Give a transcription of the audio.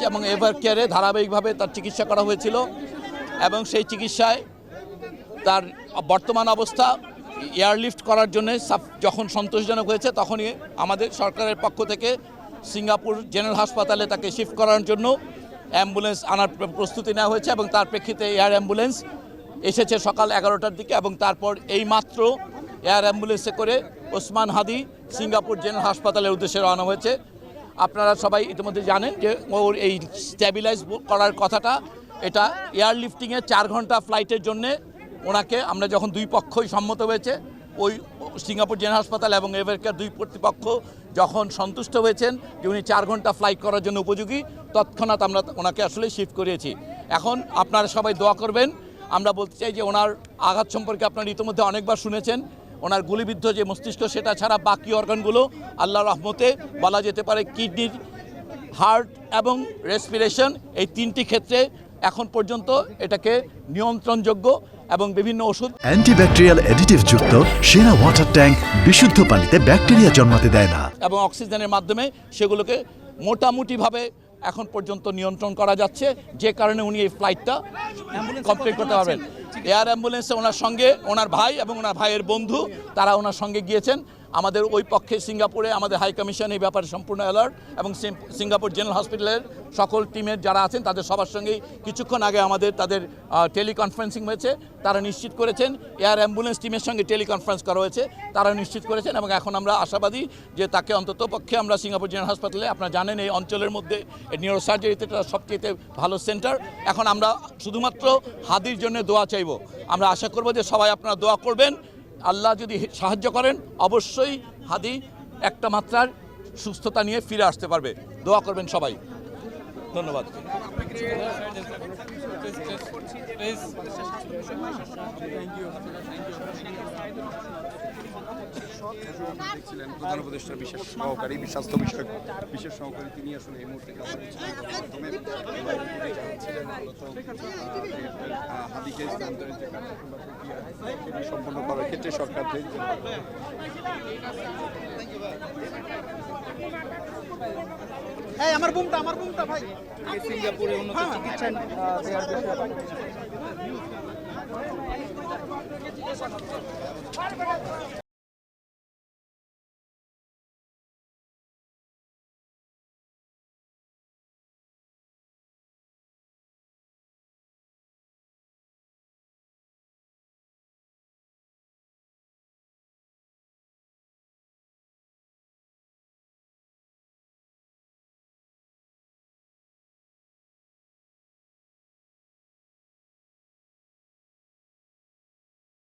এবং এভার কেয়ারে ধারাবাহিকভাবে তার চিকিৎসা করা হয়েছিল এবং সেই চিকিৎসায় তার বর্তমান অবস্থা এয়ারলিফট করার জন্য যখন সন্তোষজনক হয়েছে তখনই আমাদের সরকারের পক্ষ থেকে সিঙ্গাপুর জেনারেল হাসপাতালে তাকে শিফট করার জন্য অ্যাম্বুলেন্স আনার প্রস্তুতি নেওয়া হয়েছে এবং তার প্রেক্ষিতে এয়ার অ্যাম্বুলেন্স এসেছে সকাল 11টার দিকে এবং তারপর এইমাত্র এয়ার অ্যাম্বুলেন্সে করে ওসমান হাদি সিঙ্গাপুর জেনারেল হাসপাতালের উদ্দেশ্যে রওনা হয়েছে। আপনারা সবাই ইতিমধ্যে জানেন যে ওর এই স্ট্যাবিলাইজ করার কথাটা, এটা এয়ারলিফটিংয়ে 4 ঘন্টা ফ্লাইটের জন্যে ওনাকে আমরা যখন দুই পক্ষই সম্মত হয়েছে, ওই সিঙ্গাপুর জেনারেল হাসপাতাল এবং এভার কেয়ার দুই কর্তৃপক্ষ যখন সন্তুষ্ট হয়েছেন যে উনি 4 ঘন্টা ফ্লাইট করার জন্য উপযোগী, তৎক্ষণাৎ আমরা ওনাকে আসলে শিফট করিয়েছি। এখন আপনারা সবাই দোয়া করবেন। আমরা বলতে চাই যে ওনার আঘাত সম্পর্কে আপনারা ইতিমধ্যে অনেকবার শুনেছেন, ওনার গুলিবিদ্ধ যে মস্তিষ্ক সেটা ছাড়া বাকি অর্গানগুলো আল্লাহর রহমতে বলা যেতে পারে কিডনির, হার্ট এবং রেসপিরেশন, এই 3টি ক্ষেত্রে এখন পর্যন্ত এটাকে নিয়ন্ত্রণযোগ্য এবং বিভিন্ন ওষুধ অ্যান্টিব্যাকটেরিয়াল অ্যাডিটিভ যুক্ত সেরা ওয়াটার ট্যাঙ্ক বিশুদ্ধ পানিতে ব্যাকটেরিয়া জন্মাতে দেয় না এবং অক্সিজেনের মাধ্যমে সেগুলোকে মোটামুটিভাবে এখন পর্যন্ত নিয়ন্ত্রণ করা যাচ্ছে, যে কারণে উনি এই ফ্লাইটটা কমপ্লিট করতে পারবেন। এয়ার অ্যাম্বুলেন্সে ওনার সঙ্গে ওনার ভাই এবং ওনার ভাইয়ের বন্ধু তারা ওনার সঙ্গে গিয়েছেন। আমাদের ওই পক্ষে সিঙ্গাপুরে আমাদের হাই কমিশন এই ব্যাপারে সম্পূর্ণ অ্যালার্ট এবং সিঙ্গাপুর জেনারেল হসপিটালের সকল টিমের যারা আছেন তাদের সবার সঙ্গেই কিছুক্ষণ আগে তাদের টেলিকনফারেন্সিং হয়েছে। তারা নিশ্চিত করেছেন, এয়ার অ্যাম্বুলেন্স টিমের সঙ্গে টেলিকনফারেন্স করা হয়েছে, তারা নিশ্চিত করেছেন এবং এখন আমরা আশাবাদী যে তাকে অন্তত পক্ষে আমরা সিঙ্গাপুর জেনারেল হাসপাতালে, আপনারা জানেন এই অঞ্চলের মধ্যে নিউরোসার্জারিতে সবচেয়ে ভালো সেন্টার। এখন আমরা শুধুমাত্র হাদির জন্য দোয়া চাইব। আমরা আশা করব যে সবাই আপনারা দোয়া করবেন, আল্লাহ যদি সাহায্য করেন অবশ্যই হাদি একটা মাত্রার সুস্থতা নিয়ে ফিরে আসতে পারবে। দোয়া করবেন সবাই। ধন্যবাদ। দেখছিলেন প্রধান উপদেষ্টার বিশেষ সহকারী, স্বাস্থ্য বিষয়ক বিশেষ সহকারী, তিনি আসলে এই মুহূর্তে হাদিকে স্থানান্তরের যে কার্যক্রম বা প্রক্রিয়া সেটি সম্পন্ন করার ক্ষেত্রে সরকার আমার বুমটা ভাই সিঙ্গাপুরে উন্নত চিকিৎসা দেওয়ার বিষয়ে